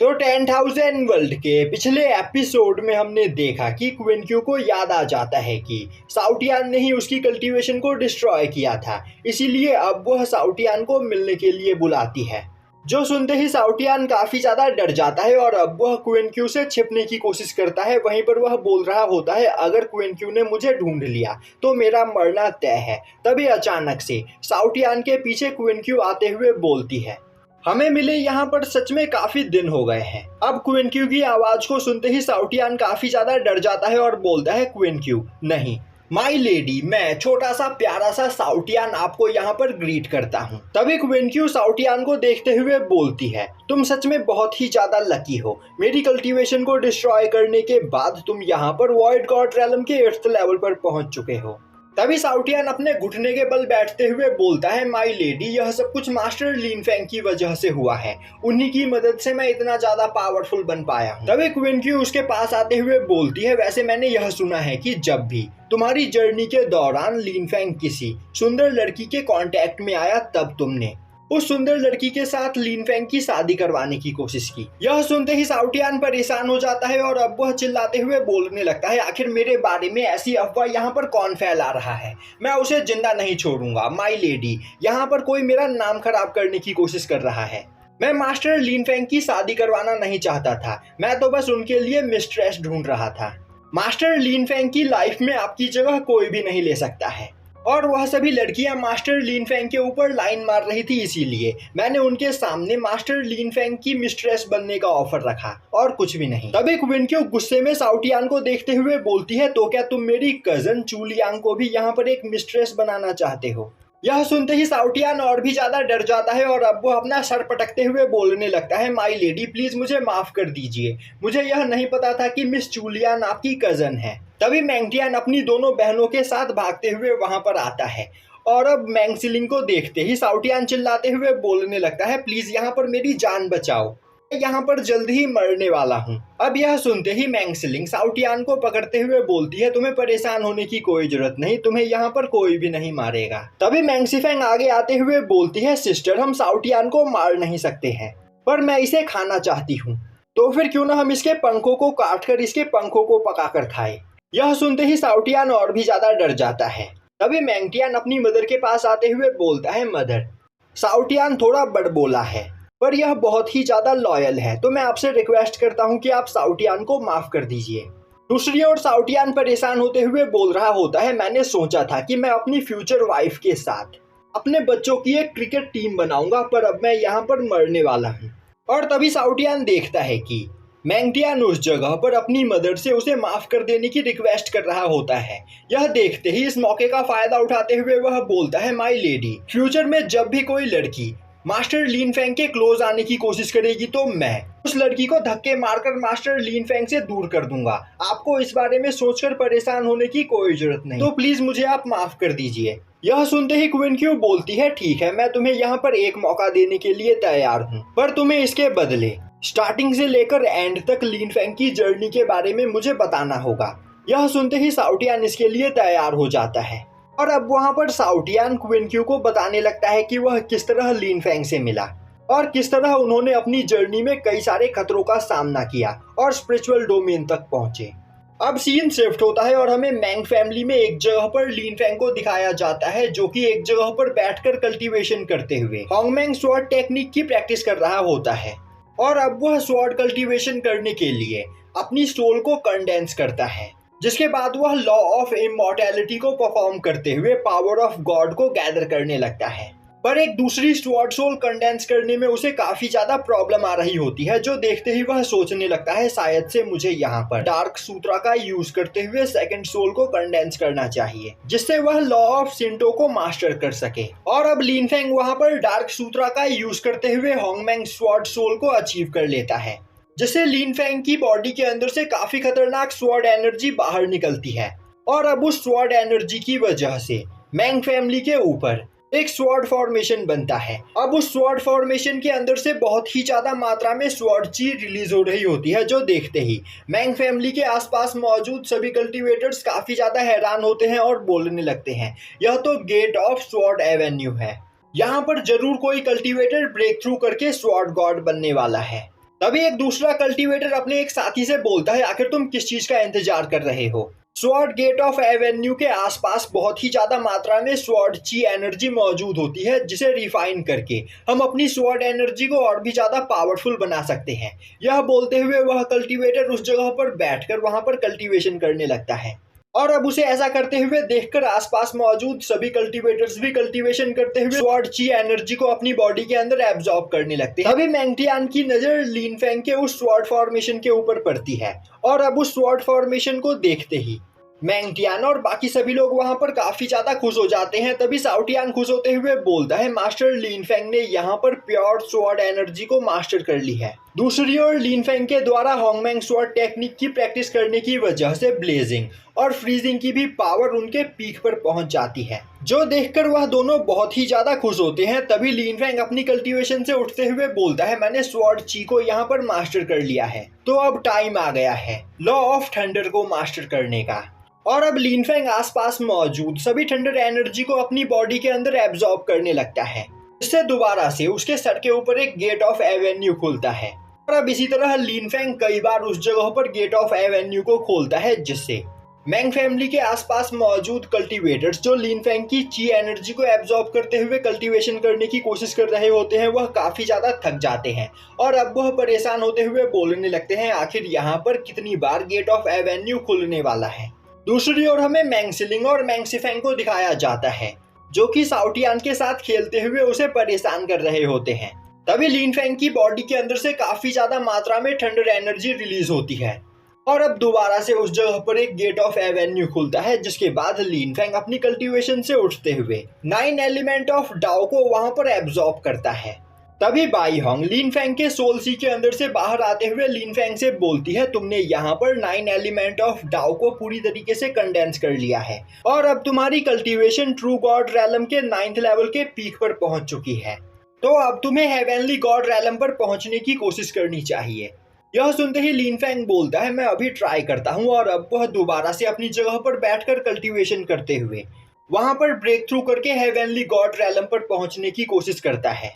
तो 10,000 वर्ल्ड के पिछले एपिसोड में हमने देखा कि क्विनक्यू को याद आ जाता है कि साउटियान ने ही उसकी कल्टीवेशन को डिस्ट्रॉय किया था, इसीलिए अब वह साउटियान को मिलने के लिए बुलाती है। जो सुनते ही साउटियान काफी ज्यादा डर जाता है और अब वह क्विनक्यू से छिपने की कोशिश करता है। वहीं पर वह बोल रहा होता है, अगर क्विनक्यू ने मुझे ढूंढ लिया तो मेरा मरना तय है। तभी अचानक से साउटियान के पीछे क्विनक्यू आते हुए बोलती है, हमें मिले यहाँ पर सच में काफी दिन हो गए हैं। अब क्विनक्यू की आवाज को सुनते ही साउटियान काफी ज्यादा डर जाता है और बोलता है, क्विनक्यू नहीं, माई लेडी, मैं छोटा सा प्यारा सा साउटियान आपको यहाँ पर ग्रीट करता हूँ। तभी क्विनक्यू साउटियान को देखते हुए बोलती है, तुम सच में बहुत ही ज्यादा लकी हो। मेरी कल्टीवेशन को डिस्ट्रॉय करने के बाद तुम यहाँ पर वॉइड गॉड रेलम के 8th लेवल पर पहुंच चुके हो। तभी साउटियान अपने घुटने के बल बैठते हुए बोलता है, माई लेडी, यह सब कुछ मास्टर लीन फेंग की वजह से हुआ है। उन्हीं की मदद से मैं इतना ज्यादा पावरफुल बन पाया हूँ। तभी क्विनक्यू उसके पास आते हुए बोलती है, वैसे मैंने यह सुना है कि जब भी तुम्हारी जर्नी के दौरान लीन फेंग किसी सुंदर लड़की के कांटेक्ट में आया तब तुमने उस सुंदर लड़की के साथ लीन फेंग की शादी करवाने की कोशिश की। यह सुनते ही साउटियान परेशान हो जाता है और अब वह चिल्लाते हुए बोलने लगता है, आखिर मेरे बारे में ऐसी अफवाह यहाँ पर कौन फैला रहा है? मैं उसे जिंदा नहीं छोड़ूंगा। माई लेडी, यहाँ पर कोई मेरा नाम खराब करने की कोशिश कर रहा है। मैं मास्टर लीन फेंग की शादी करवाना नहीं चाहता था, मैं तो बस उनके लिए मिस्ट्रेस ढूंढ रहा था। मास्टर लीन फेंग की लाइफ में आपकी जगह कोई भी नहीं ले सकता है और वह सभी लड़कियां मास्टर लीन फेंग के ऊपर लाइन मार रही थी, इसीलिए मैंने उनके सामने मास्टर लीन फेंग की मिस्ट्रेस बनने का ऑफर रखा और कुछ भी नहीं। तभी क्विनक्यू गुस्से में साउटियान को देखते हुए बोलती है, तो क्या तुम मेरी कजन चूलियांग को भी यहाँ पर एक मिस्ट्रेस बनाना चाहते हो? यह सुनते ही साउटियान और भी ज्यादा डर जाता है और अब वो अपना सर पटकते हुए बोलने लगता है, माई लेडी, प्लीज मुझे माफ कर दीजिए, मुझे यह नहीं पता था कि मिस चूलियान आपकी कजन है। तभी मैंगटियान अपनी दोनों बहनों के साथ भागते हुए वहां पर आता है और अब मैंगसिलिंग को देखते ही साउटियान चिल्लाते हुए बोलने लगता है, प्लीज यहाँ पर मेरी जान बचाओ, मैं यहाँ पर जल्द ही मरने वाला हूँ। अब यह सुनते ही मैंगसिलिंग साउटियान को पकड़ते हुए बोलती है, तुम्हें परेशान होने की कोई जरूरत नहीं, तुम्हें यहाँ पर कोई भी नहीं मारेगा। तभी मैंगसीफेंग आगे आते हुए बोलती है, सिस्टर, हम साउटियान को मार नहीं सकते हैं, पर मैं इसे खाना चाहती हूँ, तो फिर क्यों ना हम इसके पंखों को काट कर इसके पंखों को पकाकर खाए। यह सुनते ही साउटियान और भी ज्यादा डर जाता है। तभी मैंगटियान अपनी मदर के पास आते हुए बोलता है, मदर, साउटियान थोड़ा बड़बोला है पर यह बहुत ही ज्यादा लॉयल है, तो मैं आपसे रिक्वेस्ट करता हूँ कि आप साउटियान को माफ कर दीजिए। दूसरी ओर साउटियान परेशान होते हुए बोल रहा होता है, मैंने सोचा था कि मैं अपनी फ्यूचर वाइफ के साथ अपने बच्चों की एक क्रिकेट टीम बनाऊंगा, पर अब मैं यहाँ पर मरने वाला हूँ। और तभी साउटियान देखता है कि मैंगटियान उस जगह पर अपनी मदर से उसे माफ कर देने की रिक्वेस्ट कर रहा होता है। यह देखते ही इस मौके का फायदा उठाते हुए वह बोलता है, माई लेडी, फ्यूचर में जब भी कोई लड़की मास्टर लीन फेंग के क्लोज आने की कोशिश करेगी तो मैं उस लड़की को धक्के मारकर मास्टर लीन फेंग से दूर कर दूंगा। आपको इस बारे में सोचकर परेशान होने की कोई जरूरत नहीं, तो प्लीज मुझे आप माफ कर दीजिए। यह सुनते ही क्विनक्यू बोलती है, ठीक है, मैं तुम्हें यहाँ पर एक मौका देने के लिए तैयार हूँ, पर तुम्हें इसके बदले स्टार्टिंग से लेकर एंड तक लीन फेंग की जर्नी के बारे में मुझे बताना होगा। यह सुनते ही साउटियान इसके लिए तैयार हो जाता है और अब वहां पर साउटियान क्विनक्यू को बताने लगता है कि वह किस तरह लीन फेंग से मिला और किस तरह उन्होंने अपनी जर्नी में कई सारे खतरों का सामना किया और स्पिरिचुअल डोमेन तक पहुंचे। अब सीन शिफ्ट होता है और हमें मैंग फैमिली में एक जगह पर लीन फेंग को दिखाया जाता है, जो कि एक जगह पर बैठकर कल्टीवेशन करते हुए होंगमेंग स्वॉर्ड टेक्निक की प्रैक्टिस कर रहा होता है। और अब वह स्वॉर्ड कल्टीवेशन करने के लिए अपनी सोल को कंडेंस करता है, जिसके बाद वह लॉ ऑफ इमॉर्टैलिटी को परफॉर्म करते हुए पावर ऑफ गॉड को गैदर करने लगता है। पर एक दूसरी स्वॉर्ड सोल कंडेंस करने में उसे काफी ज्यादा प्रॉब्लम आ रही होती है, जो देखते ही वह सोचने लगता है, शायद से मुझे यहाँ पर डार्क सूत्रा का यूज करते हुए सेकंड सोल को कंडेंस करना चाहिए, जिससे वह लॉ ऑफ सिंटो को मास्टर कर सके। और अब लीन फेंग वहां पर डार्क सूत्रा का यूज करते हुए होंगमेंग स्वॉर्ड सोल को अचीव कर लेता है, जिससे लीन फेंग की बॉडी के अंदर से काफी खतरनाक स्वॉर्ड एनर्जी बाहर निकलती है। और अब उस स्वॉर्ड एनर्जी की वजह से मैंग फैमिली के ऊपर एक स्वॉर्ड फॉर्मेशन बनता है। अब उस स्वॉर्ड फॉर्मेशन के अंदर से बहुत ही ज्यादा मात्रा में स्वॉर्ड ची रिलीज हो रही होती है, जो देखते ही मैंग फैमिली के आसपास मौजूद सभी कल्टीवेटर्स काफी ज्यादा हैरान होते हैं और बोलने लगते हैं, यह तो गेट ऑफ स्वॉर्ड एवेन्यू है, यहाँ पर जरूर कोई कल्टीवेटर ब्रेक थ्रू करके स्वॉर्ड गॉड बनने वाला है। तभी एक दूसरा कल्टीवेटर अपने एक साथी से बोलता है, आखिर तुम किस चीज का इंतजार कर रहे हो? स्वॉर्ड गेट ऑफ एवेन्यू के आसपास बहुत ही ज्यादा मात्रा में स्वॉर्ड ची एनर्जी मौजूद होती है, जिसे रिफाइन करके हम अपनी स्वॉर्ड एनर्जी को और भी ज्यादा पावरफुल बना सकते हैं। यह बोलते हुए वह कल्टीवेटर उस जगह पर बैठकर वहां पर कल्टीवेशन करने लगता है। और अब उसे ऐसा करते हुए देखकर आसपास मौजूद सभी कल्टीवेटर्स भी कल्टीवेशन करते हुए स्वॉर्ड ची एनर्जी को अपनी बॉडी के अंदर एब्जॉर्ब करने लगते हैं। तभी मैंगटियान की नजर लिन फेंग के उस स्वॉर्ड फॉर्मेशन के ऊपर पड़ती है और अब उस स्वॉर्ड फॉर्मेशन को देखते ही मैंगटियान और बाकी सभी लोग वहां पर काफी ज्यादा खुश हो जाते हैं। तभी साउटियान खुश होते हुए बोलता है, मास्टर लिन फेंग ने यहाँ पर प्योर स्वॉर्ड एनर्जी को मास्टर कर ली है। दूसरी ओर लिन फेंग के द्वारा होंगमेंग स्वॉर्ड टेक्निक की प्रैक्टिस करने की वजह से ब्लेजिंग और फ्रीजिंग की भी पावर उनके पीक पर पहुंच जाती है, जो देखकर वह दोनों बहुत ही ज्यादा खुश होते हैं। तभी लिन फेंग अपनी कल्टीवेशन से उठते हुए बोलता है, मैंने स्वॉर्ड ची को यहाँ पर मास्टर कर लिया है, तो अब टाइम आ गया है लॉ ऑफ थंडर को मास्टर करने का। और अब लिन फेंग आसपास मौजूद सभी थंडर एनर्जी को अपनी बॉडी के अंदर एब्जॉर्ब करने लगता है, जिससे दोबारा से उसके सर के ऊपर एक गेट ऑफ एवेन्यू खुलता है। और अब इसी तरह लिन फेंग कई बार उस जगह पर गेट ऑफ एवेन्यू को खोलता है, जिससे मैंग फैमिली के आसपास मौजूद कल्टीवेटर्स जो लिन फेंग की ची एनर्जी को एब्जॉर्ब करते हुए कल्टीवेशन करने की कोशिश कर रहे होते हैं, वह काफी ज्यादा थक जाते हैं और अब वह परेशान होते हुए बोलने लगते हैं, आखिर यहाँ पर कितनी बार गेट ऑफ एवेन्यू खुलने वाला है। दूसरी ओर हमें मैंगसिलिंग और मैंगसिफेंग को दिखाया जाता है, जो कि साउटियान के साथ खेलते हुए उसे परेशान कर रहे होते हैं। तभी लिन फेंग की बॉडी के अंदर से काफी ज्यादा मात्रा में थंडर एनर्जी रिलीज होती है और अब दोबारा से उस जगह पर एक गेट ऑफ एवेन्यू खुलता है, जिसके बाद लिन फेंग अपनी कल्टीवेशन से उठते हुए 9 एलिमेंट ऑफ डाओ को वहां पर एब्जॉर्ब करता है। तभी बाई होंग लिन फेंग के सोल सी के अंदर से बाहर आते हुए लिन फेंग से बोलती है, तुमने यहाँ पर 9 एलिमेंट ऑफ डाओ को पूरी तरीके से कंडेंस कर लिया है और अब तुम्हारी कल्टीवेशन ट्रू गॉड रैलम के 9th लेवल के पीक पर पहुंच चुकी है, तो अब तुम्हें हेवनली गॉड रैलम पर पहुंचने की कोशिश करनी चाहिए। यह सुनते ही लिन फेंग बोलता है, मैं अभी ट्राई करता हूँ। और अब वह दोबारा से अपनी जगह पर बैठकर कल्टीवेशन करते हुए वहां पर ब्रेक थ्रू करके हेवनली गॉड रैलम पर पहुंचने की कोशिश करता है,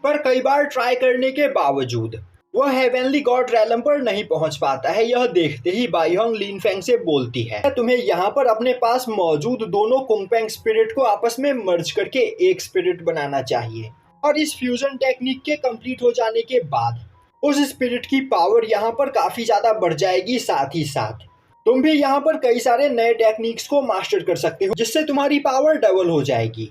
पर कई बार ट्राई करने के बावजूद वह हेवनली गॉड रैलम पर नहीं पहुंच पाता है। यह देखते ही बाई होंग लिन फेंग से बोलती है, तुम्हें यहाँ पर अपने पास मौजूद दोनों कुंगपेंग स्पिरिट को आपस में मर्ज करके एक स्पिरिट बनाना चाहिए और इस फ्यूजन टेक्निक के कंप्लीट हो जाने के बाद उस स्पिरिट की पावर यहाँ पर काफी ज्यादा बढ़ जाएगी। साथ ही साथ तुम भी यहाँ पर कई सारे नए टेक्निक्स को मास्टर कर सकते हो, जिससे तुम्हारी पावर डबल हो जाएगी।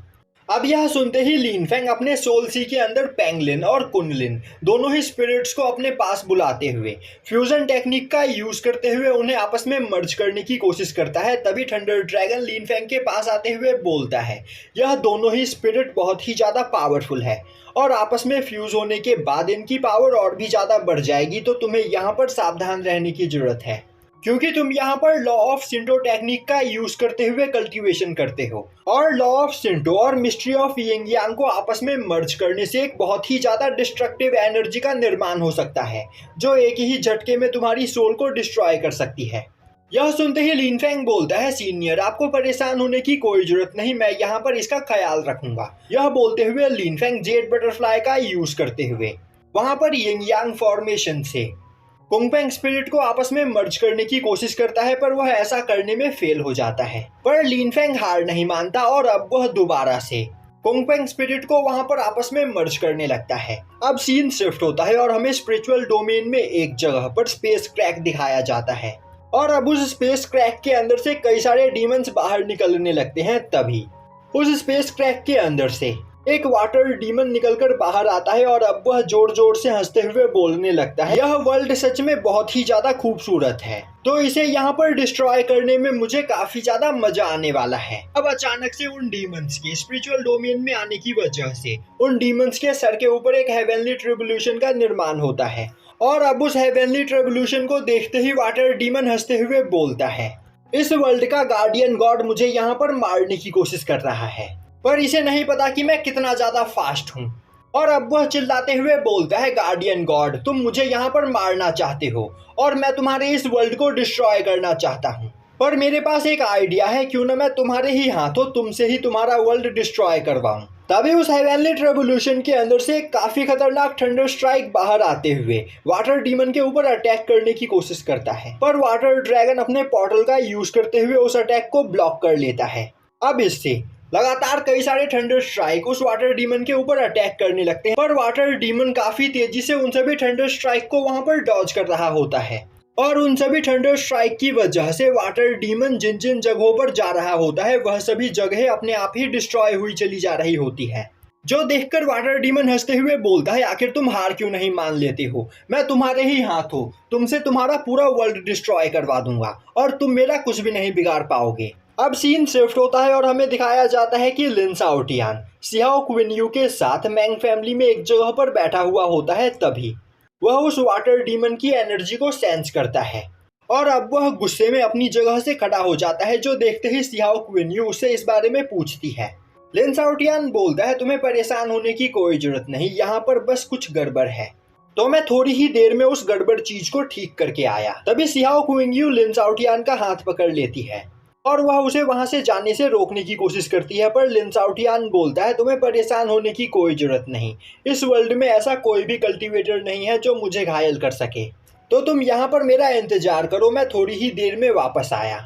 अब यह सुनते ही लिन फेंग अपने सोल सी के अंदर पेंगलिन और कुनलिन दोनों ही स्पिरिट्स को अपने पास बुलाते हुए फ्यूजन टेक्निक का यूज करते हुए उन्हें आपस में मर्ज करने की कोशिश करता है। तभी थंडर ड्रैगन लिन फेंग के पास आते हुए बोलता है, यह दोनों ही स्पिरिट बहुत ही ज्यादा पावरफुल है और आपस में फ्यूज होने के बाद इनकी पावर और भी ज्यादा बढ़ जाएगी, तो तुम्हें यहाँ पर सावधान रहने की जरूरत है, क्योंकि तुम यहाँ पर लॉ ऑफ सिंटो टेक्निक का यूज करते हुए कल्टीवेशन करते हो और लॉ ऑफ सिंटो और मिस्ट्री ऑफ यिंग यांग को आपस में मर्ज करने से एक बहुत ही ज्यादा डिस्ट्रक्टिव एनर्जी का निर्माण हो सकता है, जो एक ही झटके में तुम्हारी सोल को डिस्ट्रॉय कर सकती है। यह सुनते ही लिन फेंग बोलता है, सीनियर आपको परेशान होने की कोई जरूरत नहीं, मैं यहाँ पर इसका ख्याल रखूंगा। यह बोलते हुए लिन फेंग जेड बटरफ्लाई का यूज करते हुए वहां पर यिंग यांग फॉर्मेशन से कुंगपेंग स्पिरिट को आपस में मर्ज करने की कोशिश करता है, पर वह ऐसा करने में फेल हो जाता है। पर लिन फेंग हार नहीं मानता और अब वह दोबारा से कुंगपेंग स्पिरिट को वहां पर आपस में मर्ज करने लगता है। अब सीन शिफ्ट होता है और हमें स्पिरिचुअल डोमेन में एक जगह पर स्पेस क्रैक दिखाया जाता है और अब उस स्पेस क्रैक के अंदर से कई सारे डीमंस बाहर निकलने लगते हैं। तभी उस स्पेस क्रैक के अंदर से एक वाटर डीमन निकलकर बाहर आता है और अब वह जोर जोर से हंसते हुए बोलने लगता है, यह वर्ल्ड सच में बहुत ही ज्यादा खूबसूरत है, तो इसे यहाँ पर डिस्ट्रॉय करने में मुझे काफी ज्यादा मजा आने वाला है। अब अचानक से उन डीमंस के स्पिरिचुअल डोमेन में आने की वजह से उन डीमंस के सर के ऊपर एक हेवनली ट्रिब्यूलेशन का निर्माण होता है और अब उस हेवनली ट्रिब्यूलेशन को देखते ही वाटर डीमन हंसते हुए बोलता है, इस वर्ल्ड का गार्डियन गॉड मुझे यहाँ पर मारने की कोशिश कर रहा है, पर इसे नहीं पता कि मैं कितना ज्यादा फास्ट हूँ। और अब वह चिल्लाते हुए बोलता है, गार्डियन गॉड तुम मुझे यहाँ पर मारना चाहते हो और मैं तुम्हारे इस वर्ल्ड को डिस्ट्रॉय करना चाहता हूँ, पर मेरे पास एक आइडिया है, क्यों ना मैं तुम्हारे ही हाथों तुमसे ही तुम्हारा वर्ल्ड डिस्ट्रॉय करवाऊं। तभी उस हेवनली रेवोल्यूशन के अंदर से एक काफी खतरनाक थंडर स्ट्राइक बाहर आते हुए वाटर डीमन के ऊपर अटैक करने की कोशिश करता है, पर वाटर ड्रैगन अपने पोर्टल का यूज करते हुए उस अटैक को ब्लॉक कर लेता है। अब इससे लगातार कई सारे थंडर स्ट्राइक उस वाटर डीमन के ऊपर अटैक करने लगते हैं, पर वाटर डीमन काफी तेजी से उन सभी थंडर स्ट्राइक को वहां पर डॉज कर रहा होता है, और उन सभी थंडर स्ट्राइक की वजह से वाटर डीमन जिन जिन जगहों पर जा रहा होता है वह सभी जगहें अपने आप ही डिस्ट्रॉय हुई चली जा रही होती है। जो देखकर वाटर डीमन हंसते हुए बोलता है, आखिर तुम हार क्यों नहीं मान लेते हो, मैं तुम्हारे ही हाथ हूँ, तुमसे तुम्हारा पूरा वर्ल्ड डिस्ट्रॉय करवा दूंगा और तुम मेरा कुछ भी नहीं बिगाड़ पाओगे। अब सीन शिफ्ट होता है और हमें दिखाया जाता है कि लिन शाओटियान सियाओ क्विनयू के साथ मैंग फैमिली में एक जगह पर बैठा हुआ होता है। तभी वह उस वाटर डीमन की एनर्जी को सेंस करता है और अब वह गुस्से में अपनी जगह से खड़ा हो जाता है। जो देखते ही सियाओ क्विनयू उससे इस बारे में पूछती है। लिन शाओटियान बोलता है, तुम्हें परेशान होने की कोई जरूरत नहीं, यहाँ पर बस कुछ गड़बड़ है, तो मैं थोड़ी ही देर में उस गड़बड़ चीज को ठीक करके आया। तभी सियाओ क्विनयू लिन शाओटियान का हाथ पकड़ लेती है और वह उसे वहां से जाने से रोकने की कोशिश करती है, पर लिन शाओटियान बोलता है, तुम्हें परेशान होने की कोई जरूरत नहीं, इस वर्ल्ड में ऐसा कोई भी कल्टीवेटर नहीं है जो मुझे घायल कर सके, तो तुम यहाँ पर मेरा इंतजार करो, मैं थोड़ी ही देर में वापस आया।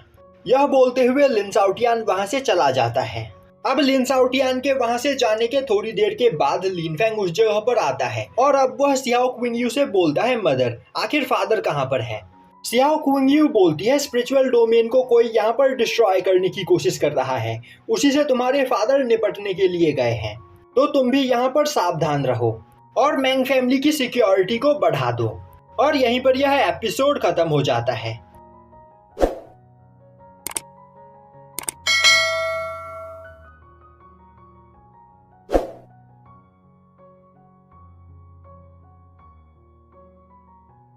यह बोलते हुए लिन शाओटियान वहां से चला जाता है। अब लिन शाओटियान के वहां से जाने के थोड़ी देर के बाद लिनफेंग उस जगह पर आता है और अब वह सियाओ क्विनयू से बोलता है, मदर आखिर फादर कहाँ पर है। सियाओ क्विनयू बोलती है, स्पिरिचुअल डोमेन को कोई यहाँ पर डिस्ट्रॉय करने की कोशिश कर रहा है, उसी से तुम्हारे फादर निपटने के लिए गए हैं, तो तुम भी यहाँ पर सावधान रहो और मैंग फैमिली की सिक्योरिटी को बढ़ा दो। और यहीं पर यह एपिसोड खत्म हो जाता है।